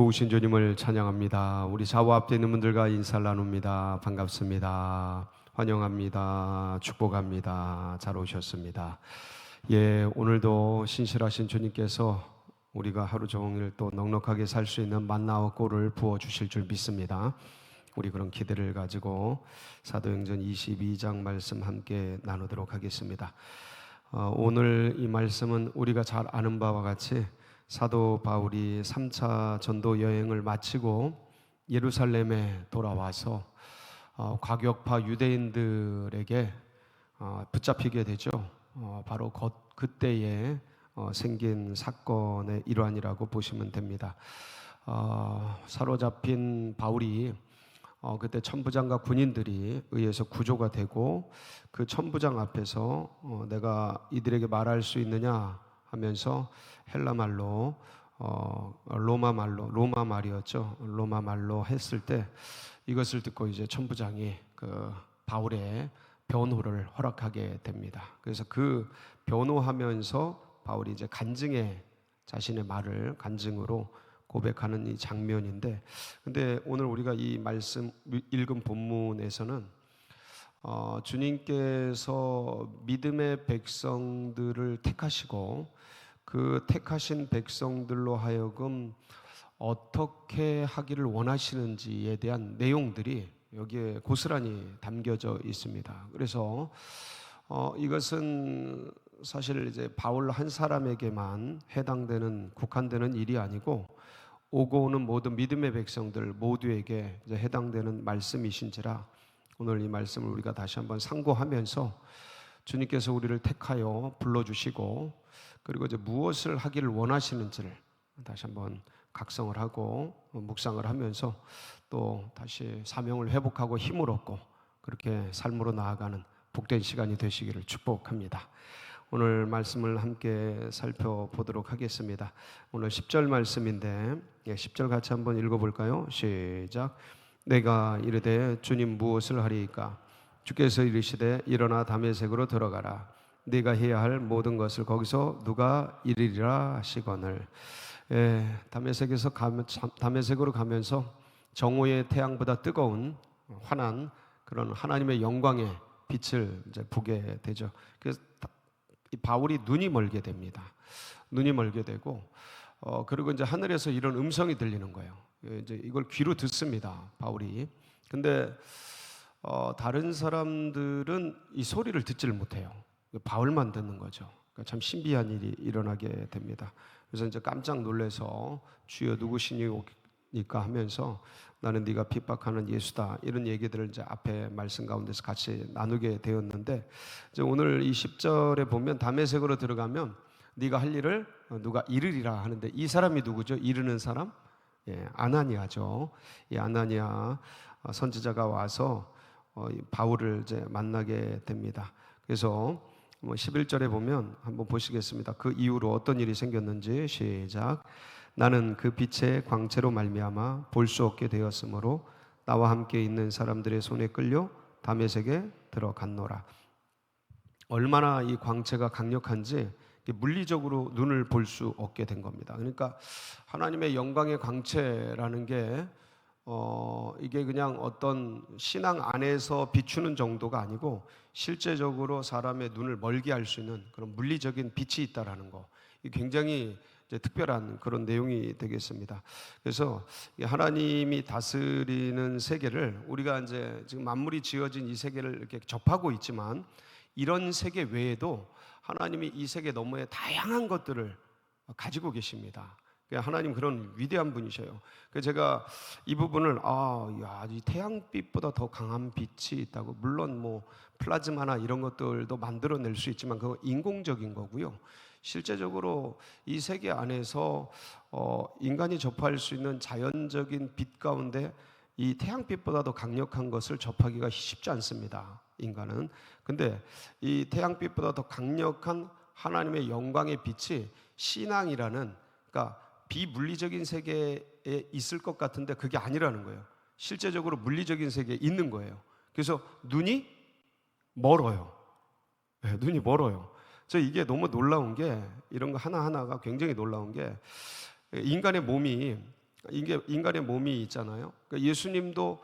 좋으신 주님을 찬양합니다. 우리 좌우 앞에 있는 분들과 인사를 나눕니다. 반갑습니다. 환영합니다. 축복합니다. 잘 오셨습니다. 오늘도 신실하신 주님께서 우리가 하루 종일 또 넉넉하게 살 수 있는 만나와 꿀을 부어주실 줄 믿습니다. 우리 그런 기대를 가지고 사도행전 22장 말씀 함께 나누도록 하겠습니다. 오늘 이 말씀은 우리가 잘 아는 바와 같이 사도 바울이 3차 전도 여행을 마치고 예루살렘에 돌아와서 과격파 유대인들에게 붙잡히게 되죠. 바로 그때에 생긴 사건의 일환이라고 보시면 됩니다. 사로잡힌 바울이 그때 천부장과 군인들이 의해서 구조가 되고 그 천부장 앞에서 내가 이들에게 말할 수 있느냐 하면서 헬라 말로 로마 말이었죠. 로마 말로 했을 때 이것을 듣고 이제 천부장이 그 바울의 변호를 허락하게 됩니다. 그래서 그 변호하면서 바울이 이제 간증에 자신의 말을 간증으로 고백하는 이 장면인데, 근데 오늘 우리가 이 말씀 읽은 본문에서는 주님께서 믿음의 백성들을 택하시고 그 택하신 백성들로 하여금 어떻게 하기를 원하시는지에 대한 내용들이 여기에 고스란히 담겨져 있습니다. 그래서 이것은 사실 이제 바울 한 사람에게만 국한되는 일이 아니고 오고 오는 모든 믿음의 백성들 모두에게 이제 해당되는 말씀이신지라 오늘 이 말씀을 우리가 다시 한번 상고하면서 주님께서 우리를 택하여 불러주시고 그리고 이제 무엇을 하기를 원하시는지를 다시 한번 각성을 하고 묵상을 하면서 또 다시 사명을 회복하고 힘을 얻고 그렇게 삶으로 나아가는 복된 시간이 되시기를 축복합니다. 오늘 말씀을 함께 살펴보도록 하겠습니다. 오늘 10절 말씀인데 10절 같이 한번 읽어볼까요? 시작. 내가 이르되 주님 무엇을 하리이까? 주께서 이르시되 일어나 다메섹으로 들어가라. 네가 해야 할 모든 것을 거기서 누가 이르리라 하시거늘. 다메섹으로 가면서 정오의 태양보다 뜨거운 환한 그런 하나님의 영광의 빛을 이제 보게 되죠. 그래서 바울이 눈이 멀게 됩니다. 눈이 멀게 되고 그리고 이제 하늘에서 이런 음성이 들리는 거예요. 이제 이걸 귀로 듣습니다. 바울이. 근데 다른 사람들은 이 소리를 듣지를 못해요. 바울만 듣는 거죠. 그러니까 참 신비한 일이 일어나게 됩니다. 그래서 이제 깜짝 놀라서 주여 누구시니까 하면서 나는 네가 핍박하는 예수다 이런 얘기들을 이제 앞에 말씀 가운데서 같이 나누게 되었는데 이제 오늘 이 10절에 보면 다메섹으로 들어가면 네가 할 일을 누가 이르리라 하는데 이 사람이 누구죠? 이르는 사람? 아나니아죠. 이 아나니아 선지자가 와서 바울을 이제 만나게 됩니다. 그래서 11절에 보면 한번 보시겠습니다. 그 이후로 어떤 일이 생겼는지 시작. 나는 그 빛의 광채로 말미암아 볼 수 없게 되었으므로 나와 함께 있는 사람들의 손에 끌려 다메섹에 들어갔노라. 얼마나 이 광채가 강력한지 물리적으로 눈을 볼 수 없게 된 겁니다. 그러니까 하나님의 영광의 광채라는 게 이게 그냥 어떤 신앙 안에서 비추는 정도가 아니고 실제적으로 사람의 눈을 멀게 할 수 있는 그런 물리적인 빛이 있다라는 거. 이 굉장히 이제 특별한 그런 내용이 되겠습니다. 그래서 하나님이 다스리는 세계를 우리가 이제 지금 만물이 지어진 이 세계를 이렇게 접하고 있지만 이런 세계 외에도 하나님이 이 세계 너머에 다양한 것들을 가지고 계십니다. 하나님 그런 위대한 분이셔요. 그래서 제가 이 부분을 이 태양빛보다 더 강한 빛이 있다고. 물론 뭐 플라즈마나 이런 것들도 만들어낼 수 있지만 그건 인공적인 거고요. 실제적으로 이 세계 안에서 인간이 접할 수 있는 자연적인 빛 가운데 이 태양빛보다 더 강력한 것을 접하기가 쉽지 않습니다. 인간은. 근데 이 태양빛보다 더 강력한 하나님의 영광의 빛이 신앙이라는, 그러니까 비물리적인 세계에 있을 것 같은데 그게 아니라는 거예요. 실제적으로 물리적인 세계에 있는 거예요. 그래서 눈이 멀어요. 눈이 멀어요. 이게 너무 놀라운 게, 이런 거 하나하나가 굉장히 놀라운 게, 인간의 몸이 이게 인간의 몸이 있잖아요. 그러니까 예수님도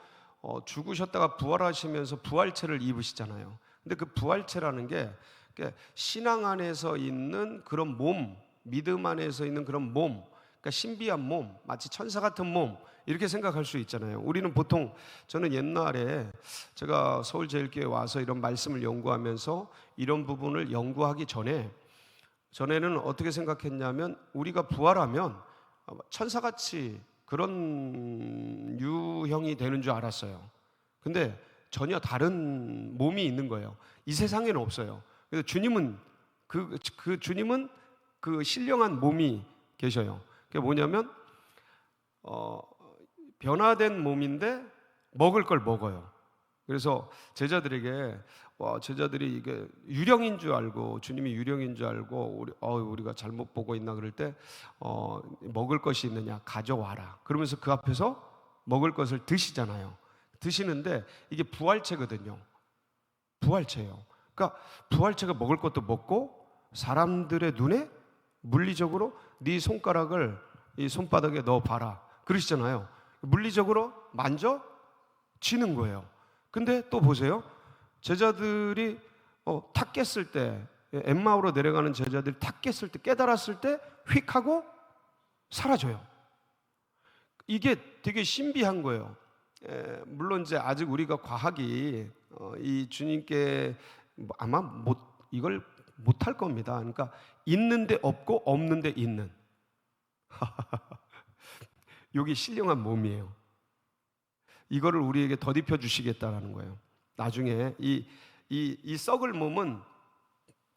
죽으셨다가 부활하시면서 부활체를 입으시잖아요. 근데 그 부활체라는 게 신앙 안에서 있는 그런 몸, 믿음 안에서 있는 그런 몸, 그러니까 신비한 몸, 마치 천사 같은 몸, 이렇게 생각할 수 있잖아요. 우리는 보통, 저는 옛날에 제가 서울제일교회 와서 이런 말씀을 연구하면서 이런 부분을 연구하기 전에는 어떻게 생각했냐면, 우리가 부활하면 천사같이 그런 유형이 되는 줄 알았어요. 근데 전혀 다른 몸이 있는 거예요. 이 세상에는 없어요. 그래서 주님은 주님은 그 신령한 몸이 계셔요. 그게 뭐냐면 변화된 몸인데 먹을 걸 먹어요. 그래서 제자들에게 제자들이 이게 유령인 줄 알고, 주님이 유령인 줄 알고 우리가 잘못 보고 있나 그럴 때 먹을 것이 있느냐 가져와라. 그러면서 그 앞에서 먹을 것을 드시잖아요. 드시는데 이게 부활체거든요. 부활체예요. 그러니까 부활체가 먹을 것도 먹고 사람들의 눈에 물리적으로 네 손가락을 이 손바닥에 넣어봐라 그러시잖아요. 물리적으로 만져지는 거예요. 근데 또 보세요. 제자들이 탁 깼을 때, 엠마오로 내려가는 제자들이 탁 깼을 때, 깨달았을 때 휙 하고 사라져요. 이게 되게 신비한 거예요. 물론 이제 아직 우리가 과학이 이 주님께 아마 이걸 못할 겁니다. 그러니까 있는데 없고 없는데 있는 여기 신령한 몸이에요. 이거를 우리에게 덧입혀 주시겠다라는 거예요. 나중에 이 썩을 몸은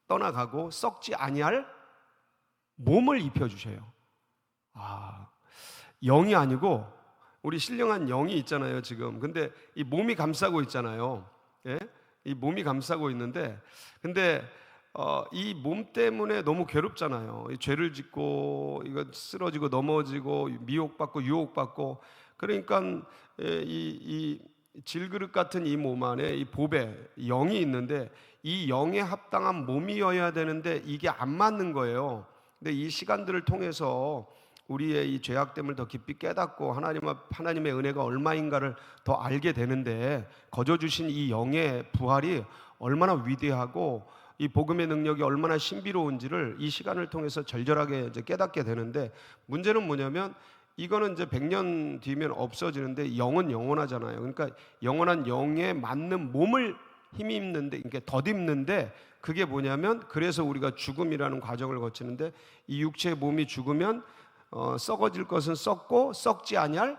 떠나가고 썩지 아니할 몸을 입혀 주셔요. 영이 아니고 우리 신령한 영이 있잖아요, 지금. 근데 이 몸이 감싸고 있잖아요. 예? 이 몸이 감싸고 있는데, 근데 이 몸 때문에 너무 괴롭잖아요. 이 죄를 짓고 이거 쓰러지고 넘어지고 미혹받고 유혹받고. 그러니까 이 질그릇 같은 이 몸 안에 이 보배 영이 있는데, 이 영에 합당한 몸이어야 되는데 이게 안 맞는 거예요. 근데 이 시간들을 통해서 우리의 이 죄악됨을 더 깊이 깨닫고 하나님의 은혜가 얼마인가를 더 알게 되는데, 거저 주신 이 영의 부활이 얼마나 위대하고 이 복음의 능력이 얼마나 신비로운지를 이 시간을 통해서 절절하게 이제 깨닫게 되는데, 문제는 뭐냐면 이거는 이제 100년 뒤면 없어지는데 영은 영원하잖아요. 그러니까 영원한 영에 맞는 몸을 힘입는데, 이게 덧입는데, 그게 뭐냐면, 그래서 우리가 죽음이라는 과정을 거치는데, 이 육체의 몸이 죽으면 썩어질 것은 썩고 썩지 아니할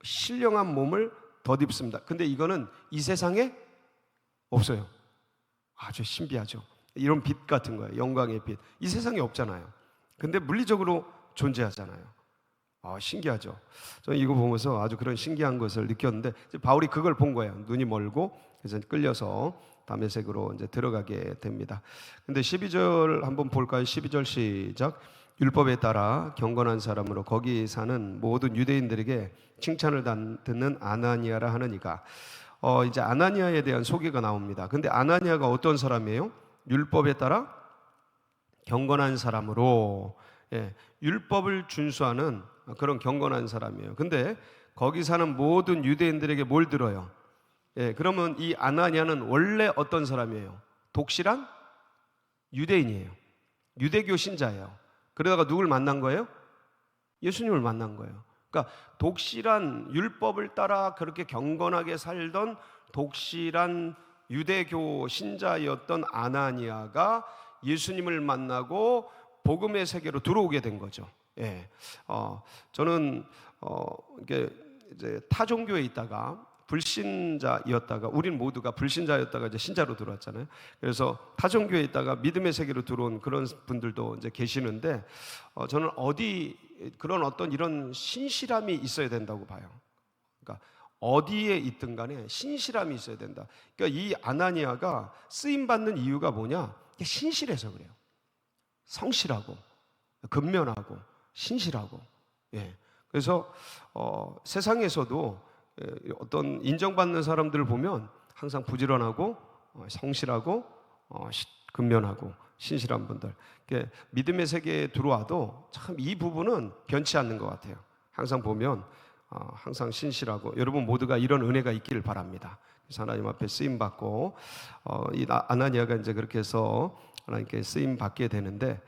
신령한 몸을 덧입습니다. 근데 이거는 이 세상에 없어요. 아주 신비하죠. 이런 빛 같은 거예요. 영광의 빛. 이 세상에 없잖아요. 근데 물리적으로 존재하잖아요. 신기하죠. 저는 이거 보면서 아주 그런 신기한 것을 느꼈는데, 바울이 그걸 본 거예요. 눈이 멀고, 그래서 끌려서 다메섹으로 이제 들어가게 됩니다. 근데 12절 한번 볼까요? 12절 시작. 율법에 따라 경건한 사람으로 거기 사는 모든 유대인들에게 칭찬을 듣는 아나니아라 하느니가. 이제 아나니아에 대한 소개가 나옵니다. 근데 아나니아가 어떤 사람이에요? 율법에 따라 경건한 사람으로, 율법을 준수하는 그런 경건한 사람이에요. 근데 거기 사는 모든 유대인들에게 뭘 들어요? 그러면 이 아나니아는 원래 어떤 사람이에요? 독실한 유대인이에요. 유대교 신자예요. 그러다가 누굴 만난 거예요? 예수님을 만난 거예요. 그러니까 독실한 율법을 따라 그렇게 경건하게 살던 독실한 유대교 신자였던 아나니아가 예수님을 만나고 복음의 세계로 들어오게 된 거죠. 저는 이게 이제 타 종교에 있다가 불신자였다가, 우린 모두가 불신자였다가 이제 신자로 들어왔잖아요. 그래서 타 종교에 있다가 믿음의 세계로 들어온 그런 분들도 이제 계시는데, 저는 그런 어떤 이런 신실함이 있어야 된다고 봐요. 그러니까 어디에 있든 간에 신실함이 있어야 된다. 그러니까 이 아나니아가 쓰임 받는 이유가 뭐냐? 신실해서 그래요. 성실하고 근면하고 신실하고. 그래서 세상에서도 어떤 인정받는 사람들을 보면 항상 부지런하고 성실하고 근면하고 신실한 분들, 믿음의 세계에 들어와도 참 이 부분은 변치 않는 것 같아요. 항상 보면 항상 신실하고 여러분 모두가 이런 은혜가 있기를 바랍니다. 그래서 하나님 앞에 쓰임 받고 이 아나니아가 이제 그렇게 해서 하나님께 쓰임 받게 되는데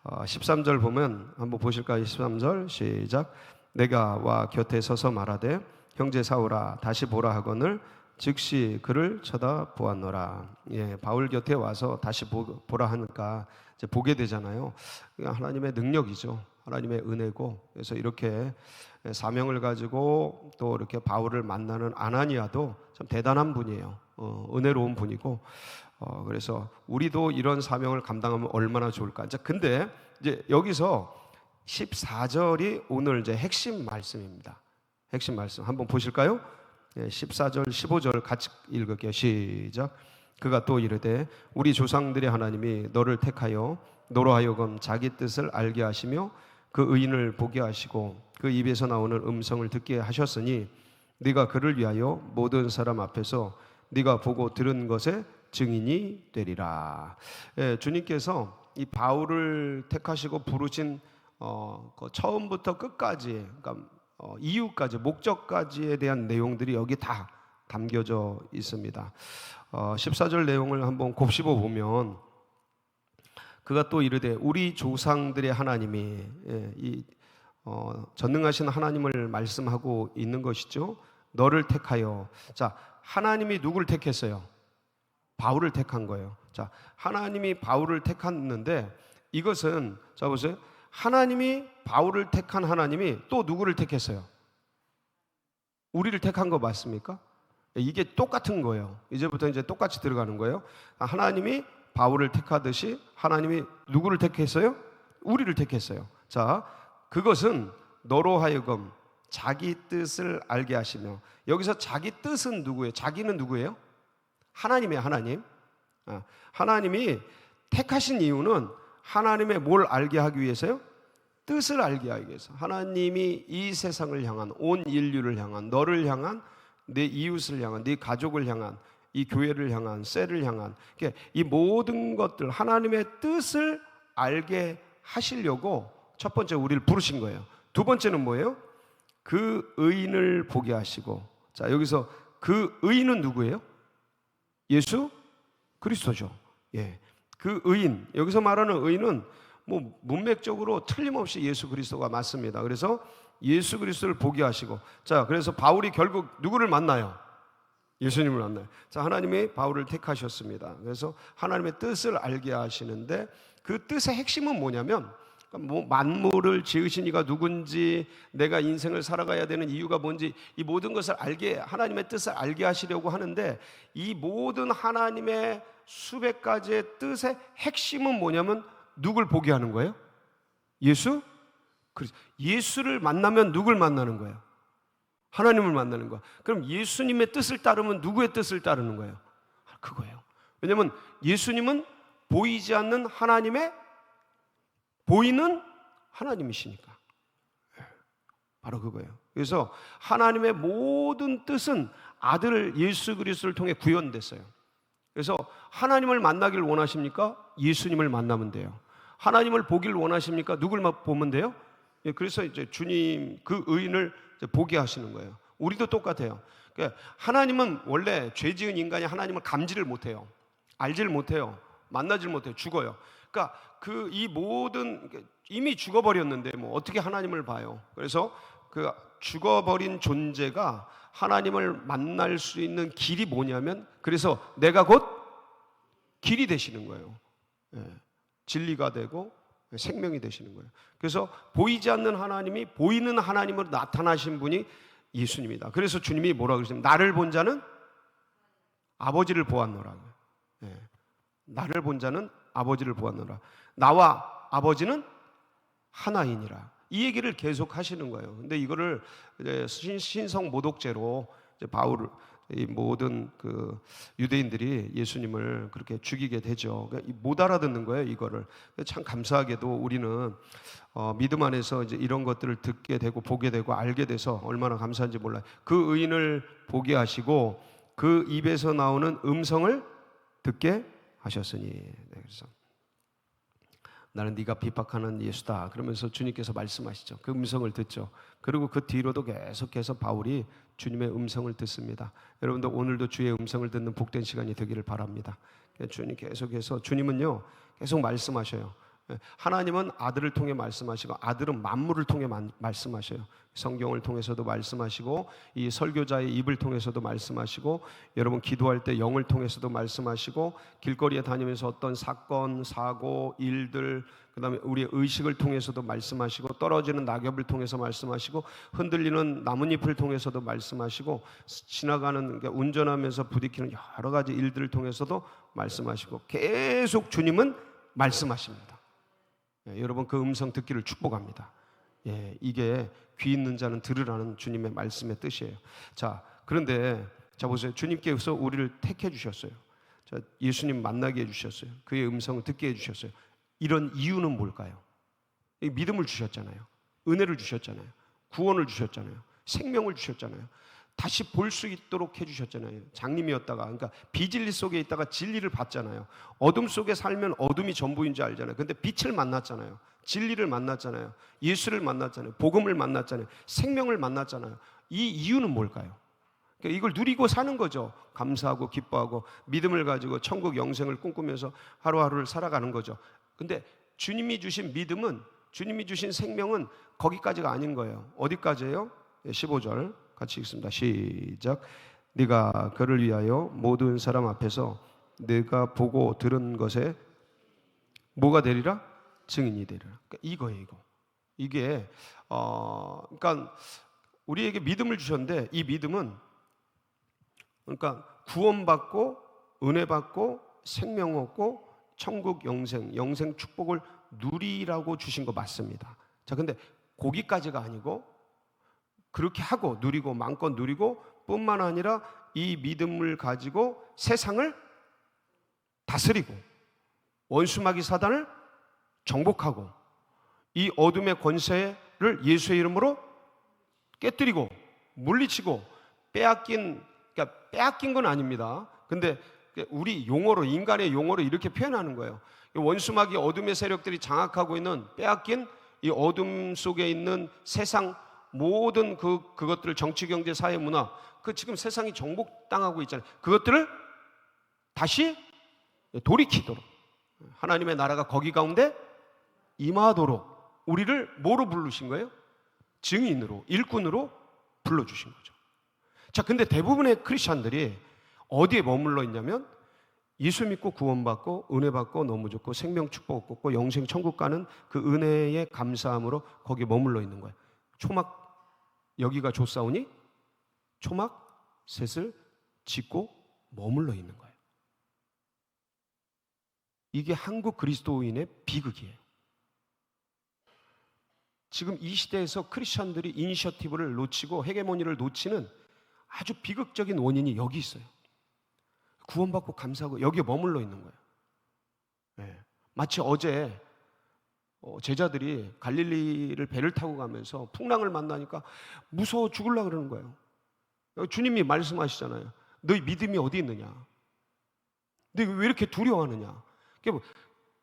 13절 보면 한번 보실까요? 13절 시작. 내가 와 곁에 서서 말하되 형제 사울아 다시 보라 하거늘 즉시 그를 쳐다보았노라. 예, 바울 곁에 와서 다시 보라 하니까 이제 보게 되잖아요. 하나님의 능력이죠. 하나님의 은혜고, 그래서 이렇게 사명을 가지고 또 이렇게 바울을 만나는 아나니아도 참 대단한 분이에요. 은혜로운 분이고, 그래서 우리도 이런 사명을 감당하면 얼마나 좋을까. 근데 이제 여기서 14절이 오늘 이제 핵심 말씀입니다. 핵심 말씀 한번 보실까요? 14절, 15절 같이 읽을게요. 시작. 그가 또 이르되 우리 조상들의 하나님이 너를 택하여 너로 하여금 자기 뜻을 알게 하시며 그 의인을 보게 하시고 그 입에서 나오는 음성을 듣게 하셨으니 네가 그를 위하여 모든 사람 앞에서 네가 보고 들은 것의 증인이 되리라. 주님께서 이 바울을 택하시고 부르신 그 처음부터 끝까지, 그러니까 이유까지, 목적까지에 대한 내용들이 여기 다 담겨져 있습니다. 14절 내용을 한번 곱씹어 보면 그가 또 이르되 우리 조상들의 하나님이, 이 전능하신 하나님을 말씀하고 있는 것이죠. 너를 택하여. 자, 하나님이 누구를 택했어요? 바울을 택한 거예요. 자, 하나님이 바울을 택했는데 이것은, 자 보세요. 하나님이 바울을 택한 하나님이 또 누구를 택했어요? 우리를 택한 거 맞습니까? 이게 똑같은 거예요. 이제부터 이제 똑같이 들어가는 거예요. 하나님이 바울을 택하듯이 하나님이 누구를 택했어요? 우리를 택했어요. 자, 그것은 너로 하여금 자기 뜻을 알게 하시며, 여기서 자기 뜻은 누구예요? 자기는 누구예요? 하나님이에요. 하나님. 하나님이 택하신 이유는 하나님의 뭘 알게 하기 위해서요? 뜻을 알게 하기 위해서. 하나님이 이 세상을 향한, 온 인류를 향한, 너를 향한, 내 이웃을 향한, 네 가족을 향한, 이 교회를 향한, 셀을 향한, 이 모든 것들 하나님의 뜻을 알게 하시려고 첫 번째 우리를 부르신 거예요. 두 번째는 뭐예요? 그 의인을 보게 하시고. 자, 여기서 그 의인은 누구예요? 예수 그리스도죠. 예, 그 의인, 여기서 말하는 의인은 뭐 문맥적으로 틀림없이 예수 그리스도가 맞습니다. 그래서 예수 그리스도를 보게 하시고, 자, 그래서 바울이 결국 누구를 만나요? 예수님을 만나요. 자, 하나님이 바울을 택하셨습니다. 그래서 하나님의 뜻을 알게 하시는데 그 뜻의 핵심은 뭐냐면, 뭐 만물을 지으신 이가 누군지, 내가 인생을 살아가야 되는 이유가 뭔지, 이 모든 것을 알게, 하나님의 뜻을 알게 하시려고 하는데, 이 모든 하나님의 수백 가지의 뜻의 핵심은 뭐냐면 누굴 보게 하는 거예요? 예수? 예수를 만나면 누굴 만나는 거예요? 하나님을 만나는 거야. 그럼 예수님의 뜻을 따르면 누구의 뜻을 따르는 거예요? 그거예요. 왜냐하면 예수님은 보이지 않는 하나님의 보이는 하나님이시니까. 바로 그거예요. 그래서 하나님의 모든 뜻은 아들 예수 그리스도를 통해 구현됐어요. 그래서 하나님을 만나길 원하십니까? 예수님을 만나면 돼요. 하나님을 보길 원하십니까? 누굴 보면 돼요? 그래서 이제 주님 그 의인을 보게 하시는 거예요. 우리도 똑같아요. 그러니까 하나님은 원래 죄 지은 인간이 하나님을 감지를 못해요. 알지를 못해요. 만나질 못해요. 죽어요. 그러니까 이 모든, 이미 죽어버렸는데 뭐 어떻게 하나님을 봐요? 그래서 그 죽어버린 존재가 하나님을 만날 수 있는 길이 뭐냐면, 그래서 내가 곧 길이 되시는 거예요. 진리가 되고 생명이 되시는 거예요. 그래서 보이지 않는 하나님이 보이는 하나님으로 나타나신 분이 예수님이다. 그래서 주님이 뭐라고 그러시냐면 나를 본 자는 아버지를 보았노라. 나를 본 자는 아버지를 보았노라. 나와 아버지는 하나이니라. 이 얘기를 계속 하시는 거예요. 근데 이거를 이제 신성 모독죄로 이제 바울을, 이 모든 그 유대인들이 예수님을 그렇게 죽이게 되죠. 그러니까 못 알아듣는 거예요, 이거를. 참 감사하게도 우리는 믿음 안에서 이제 이런 것들을 듣게 되고 보게 되고 알게 돼서 얼마나 감사한지 몰라요. 그 의인을 보게 하시고 그 입에서 나오는 음성을 듣게 하셨으니. 그래서 나는 네가 비박하는 예수다. 그러면서 주님께서 말씀하시죠. 그 음성을 듣죠. 그리고 그 뒤로도 계속해서 바울이 주님의 음성을 듣습니다. 여러분도 오늘도 주의 음성을 듣는 복된 시간이 되기를 바랍니다. 주님 계속해서, 주님은요 계속 말씀하셔요. 하나님은 아들을 통해 말씀하시고 아들은 만물을 통해 말씀하셔요. 성경을 통해서도 말씀하시고 이 설교자의 입을 통해서도 말씀하시고 여러분 기도할 때 영을 통해서도 말씀하시고 길거리에 다니면서 어떤 사건, 사고, 일들, 그다음에 우리의 의식을 통해서도 말씀하시고 떨어지는 낙엽을 통해서 말씀하시고 흔들리는 나뭇잎을 통해서도 말씀하시고 지나가는, 운전하면서 부딪히는 여러 가지 일들을 통해서도 말씀하시고 계속 주님은 말씀하십니다. 여러분 그 음성 듣기를 축복합니다. 이게 귀 있는 자는 들으라는 주님의 말씀의 뜻이에요. 자, 그런데 자 보세요. 주님께서 우리를 택해 주셨어요. 자, 예수님 만나게 해 주셨어요. 그의 음성을 듣게 해 주셨어요. 이런 이유는 뭘까요? 믿음을 주셨잖아요. 은혜를 주셨잖아요. 구원을 주셨잖아요. 생명을 주셨잖아요. 다시 볼 수 있도록 해주셨잖아요. 장님이었다가, 그러니까 비진리 속에 있다가 진리를 봤잖아요. 어둠 속에 살면 어둠이 전부인지 알잖아요. 근데 빛을 만났잖아요. 진리를 만났잖아요. 예수를 만났잖아요. 복음을 만났잖아요. 생명을 만났잖아요. 이 이유는 뭘까요? 그러니까 이걸 누리고 사는 거죠. 감사하고 기뻐하고 믿음을 가지고 천국 영생을 꿈꾸면서 하루하루를 살아가는 거죠. 근데 주님이 주신 믿음은, 주님이 주신 생명은 거기까지가 아닌 거예요. 어디까지예요? 15절 같이 읽습니다. 시작. 네가 그를 위하여 모든 사람 앞에서 네가 보고 들은 것에 뭐가 되리라? 증인이 되리라. 그러니까 이거예요, 이거. 이게 그러니까 우리에게 믿음을 주셨는데 이 믿음은 그러니까 구원받고 은혜 받고 생명 얻고 천국 영생 축복을 누리라고 주신 거 맞습니다. 자, 근데 거기까지가 아니고 그렇게 하고 누리고 마음껏 누리고 뿐만 아니라 이 믿음을 가지고 세상을 다스리고 원수마귀 사단을 정복하고 이 어둠의 권세를 예수의 이름으로 깨뜨리고 물리치고 빼앗긴, 그러니까 빼앗긴 건 아닙니다. 근데 우리 용어로, 인간의 용어로 이렇게 표현하는 거예요. 원수마귀 어둠의 세력들이 장악하고 있는 빼앗긴 이 어둠 속에 있는 세상 모든 그것들을, 정치, 경제, 사회, 문화, 그 지금 세상이 정복당하고 있잖아요. 그것들을 다시 돌이키도록 하나님의 나라가 거기 가운데 임하도록 우리를 뭐로 부르신 거예요? 증인으로, 일꾼으로 불러주신 거죠. 자, 근데 대부분의 크리스찬들이 어디에 머물러 있냐면 예수 믿고 구원받고 은혜 받고 너무 좋고 생명 축복 얻고 영생 천국 가는 그 은혜의 감사함으로 거기에 머물러 있는 거예요. 초막 여기가 좋사오니 초막 셋을 짓고 머물러 있는 거예요. 이게 한국 그리스도인의 비극이에요. 지금 이 시대에서 크리스천들이 이니셔티브를 놓치고 헤게모니를 놓치는 아주 비극적인 원인이 여기 있어요. 구원받고 감사하고 여기에 머물러 있는 거예요. 네. 마치 어제 제자들이 갈릴리를 배를 타고 가면서 풍랑을 만나니까 무서워 죽으려고 그러는 거예요. 주님이 말씀하시잖아요. 너희 믿음이 어디 있느냐? 너희 왜 이렇게 두려워하느냐?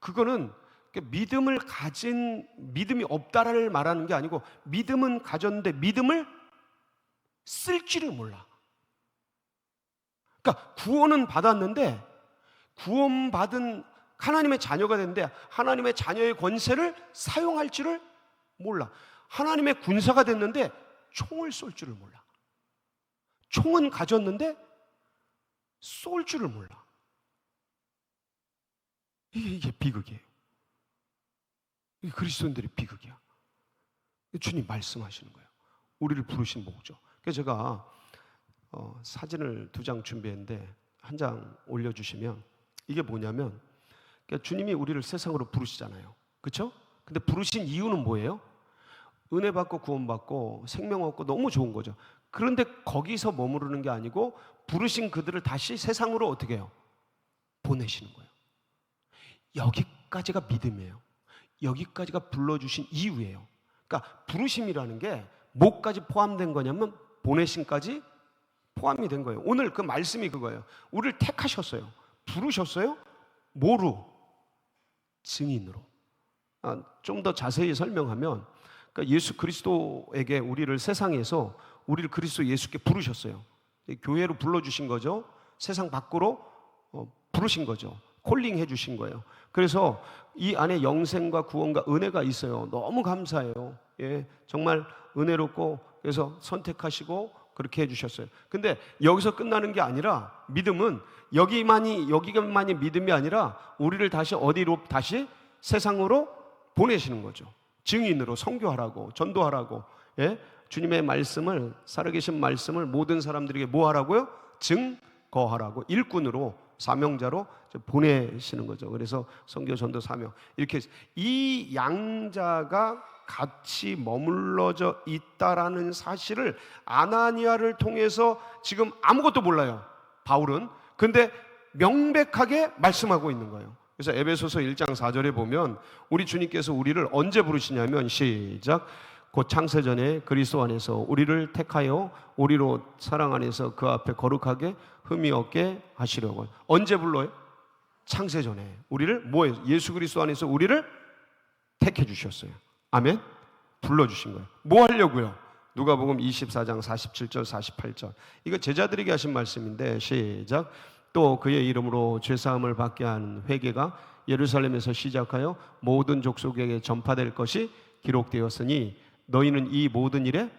그거는 믿음을 가진, 믿음이 없다를 말하는 게 아니고 믿음은 가졌는데 믿음을 쓸 줄을 몰라. 그러니까 구원은 받았는데 구원받은 하나님의 자녀가 됐는데 하나님의 자녀의 권세를 사용할 줄을 몰라. 하나님의 군사가 됐는데 총을 쏠 줄을 몰라. 총은 가졌는데 쏠 줄을 몰라. 이게 비극이에요. 이게 그리스도인들의 비극이야. 주님 말씀하시는 거예요. 우리를 부르신 목적. 그래서 제가 사진을 2장 준비했는데 한 장 올려주시면 이게 뭐냐면 그러니까 주님이 우리를 세상으로 부르시잖아요. 그렇죠? 근데 부르신 이유는 뭐예요? 은혜 받고 구원 받고 생명 얻고 너무 좋은 거죠. 그런데 거기서 머무르는 게 아니고 부르신 그들을 다시 세상으로 어떻게 해요? 보내시는 거예요. 여기까지가 믿음이에요. 여기까지가 불러주신 이유예요. 그러니까 부르심이라는 게 뭐까지 포함된 거냐면 보내심까지 포함이 된 거예요. 오늘 그 말씀이 그거예요. 우리를 택하셨어요. 부르셨어요? 뭐로? 증인으로. 좀 더 자세히 설명하면, 그러니까 예수 그리스도에게 우리를 세상에서 우리를 그리스도 예수께 부르셨어요. 교회로 불러주신 거죠. 세상 밖으로 부르신 거죠. 콜링 해주신 거예요. 그래서 이 안에 영생과 구원과 은혜가 있어요. 너무 감사해요. 예, 정말 은혜롭고, 그래서 선택하시고 그렇게 해주셨어요. 근데 여기서 끝나는 게 아니라, 믿음은 여기만이 믿음이 아니라 우리를 다시 어디로, 다시 세상으로 보내시는 거죠. 증인으로 선교하라고, 전도하라고. 예? 주님의 말씀을, 살아계신 말씀을 모든 사람들에게 뭐 하라고요? 증거하라고, 일꾼으로, 사명자로 보내시는 거죠. 그래서 선교, 전도, 사명, 이렇게 이 양자가 같이 머물러져 있다라는 사실을 아나니아를 통해서 지금 아무것도 몰라요, 바울은. 근데 명백하게 말씀하고 있는 거예요. 그래서 에베소서 1장 4절에 보면 우리 주님께서 우리를 언제 부르시냐면, 시작, 곧 창세전에 그리스도 안에서 우리를 택하여 우리로 사랑 안에서 그 앞에 거룩하게 흠이 없게 하시려고. 언제 불러요? 창세전에 우리를 뭐예요? 예수 그리스도 안에서 우리를 택해 주셨어요. 아멘. 불러주신 거예요. 뭐 하려고요? 누가복음 24장 47절 48절, 이거 제자들에게 하신 말씀인데, 시작, 또 그의 이름으로 죄사함을 받게 한 회개가 예루살렘에서 시작하여 모든 족속에게 전파될 것이 기록되었으니 너희는 이 모든 일에,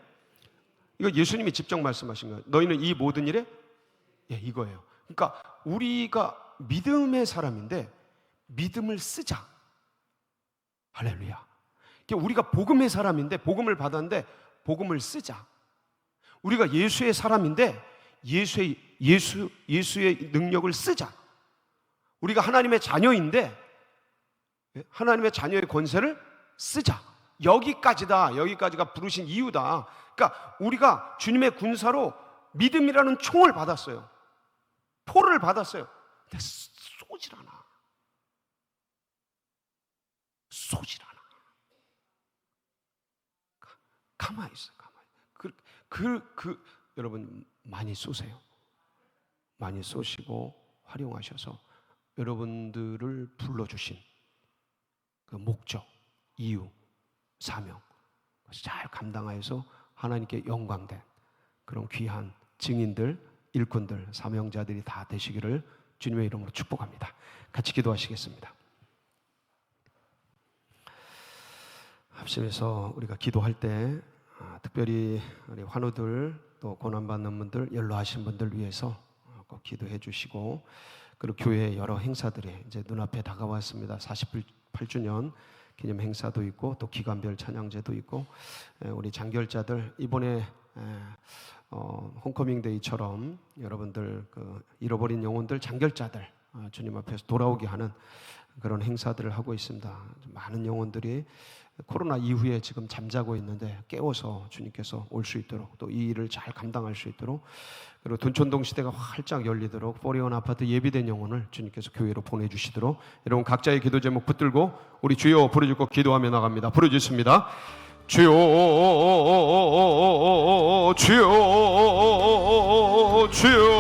이거 예수님이 직접 말씀하신 거예요. 너희는 이 모든 일에, 예, 이거예요. 그러니까 우리가 믿음의 사람인데 믿음을 쓰자. 할렐루야. 우리가 복음의 사람인데, 복음을 받았는데 복음을 쓰자. 우리가 예수의 사람인데 예수의 능력을 쓰자. 우리가 하나님의 자녀인데 하나님의 자녀의 권세를 쓰자. 여기까지다. 여기까지가 부르신 이유다. 그러니까 우리가 주님의 군사로 믿음이라는 총을 받았어요. 포를 받았어요. 근데 쏘질 않아. 쏘질 않아. 가만히 있어요. 가만히. 여러분 많이 쏘세요. 많이 쏘시고 활용하셔서 여러분들을 불러주신 그 목적, 이유, 사명 잘 감당하여서 하나님께 영광된 그런 귀한 증인들, 일꾼들, 사명자들이 다 되시기를 주님의 이름으로 축복합니다. 같이 기도하시겠습니다. 합심해서 우리가 기도할 때 특별히 우리 환우들, 또 고난받는 분들, 연로하신 분들 위해서 꼭 기도해 주시고, 그리고 교회의 여러 행사들이 이제 눈앞에 다가왔습니다. 48주년 기념 행사도 있고, 또 기간별 찬양제도 있고, 우리 장결자들 이번에 홈커밍 데이처럼 여러분들 그 잃어버린 영혼들, 장결자들 주님 앞에서 돌아오게 하는 그런 행사들을 하고 있습니다. 많은 영혼들이 코로나 이후에 지금 잠자고 있는데 깨워서 주님께서 올 수 있도록, 또 이 일을 잘 감당할 수 있도록, 그리고 둔촌동 시대가 활짝 열리도록 포리온 아파트 예비된 영혼을 주님께서 교회로 보내주시도록, 여러분 각자의 기도 제목 붙들고 우리 주여 부르짖고 기도하며 나갑니다. 부르짖습니다. 주여, 주여, 주여.